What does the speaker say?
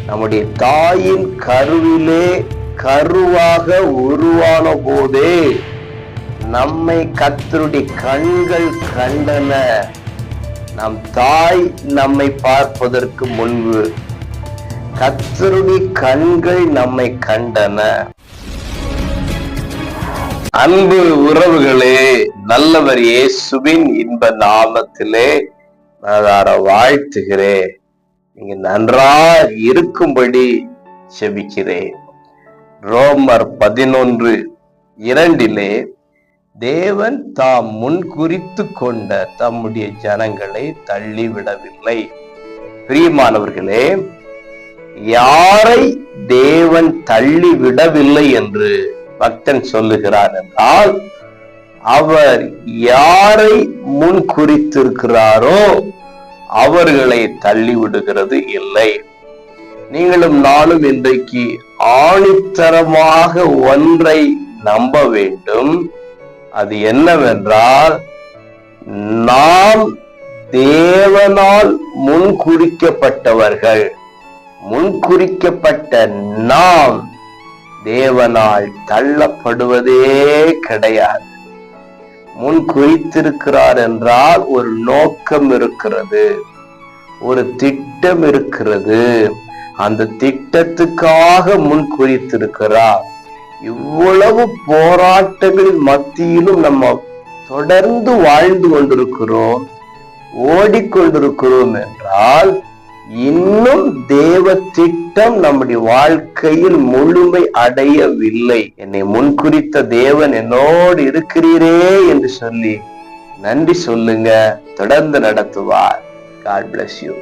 நம்முடைய தாயின் கருவிலே கருவாக உருவான போதே நம்மை கர்த்தருடைய கண்கள் கண்டன. நம் தாய் நம்மை பார்ப்பதற்கு முன்பு கர்த்தருடைய கண்கள் நம்மை கண்டன. அன்பு உறவுகளே, நல்லவர் இயேசுவின் இன்ப நாமத்திலே நான் வாழ்த்துகிறேன். நீங்க நன்றாக இருக்கும்படி செபிக்கிறேன். ரோமர் 11:2 தேவன் தாம் முன்குறித்து கொண்ட தம்முடைய ஜனங்களை தள்ளிவிடவில்லை. பிரியமானவர்களே, யாரை தேவன் தள்ளிவிடவில்லை என்று பக்தன் சொல்லுகிறார் என்றால், அவர் யாரை முன் குறித்திருக்கிறாரோ அவர்களை தள்ளிவிடுகிறது இல்லை. நீங்களும் நானும் இன்றைக்கு ஆணித்தரமாக ஒன்றை நம்ப வேண்டும். அது என்னவென்றால், நாம் தேவனால் முன்குறிக்கப்பட்டவர்கள். முன்குறிக்கப்பட்ட நாம் தேவனால் தள்ளப்படுவதே கிடையாது. முன் குறித்திருக்கிறார் என்றால் ஒரு நோக்கம் இருக்கிறது, ஒரு திட்டம் இருக்கிறது. அந்த திட்டத்துக்காக முன் குறித்திருக்கிறார். இவ்வளவு போராட்டங்களின் மத்தியிலும் நம்ம தொடர்ந்து வாழ்ந்து கொண்டிருக்கிறோம், ஓடிக்கொண்டிருக்கிறோம் என்றால் இன்னும் தேவ திட்டம் நம்முடைய வாழ்க்கையில் முழுமை அடையவில்லை. என்னை முன்குறித்த தேவன் என்னோடு இருக்கிறீரே என்று சொல்லி நன்றி சொல்லுங்க. தொடர்ந்து நடத்துவார். God bless you.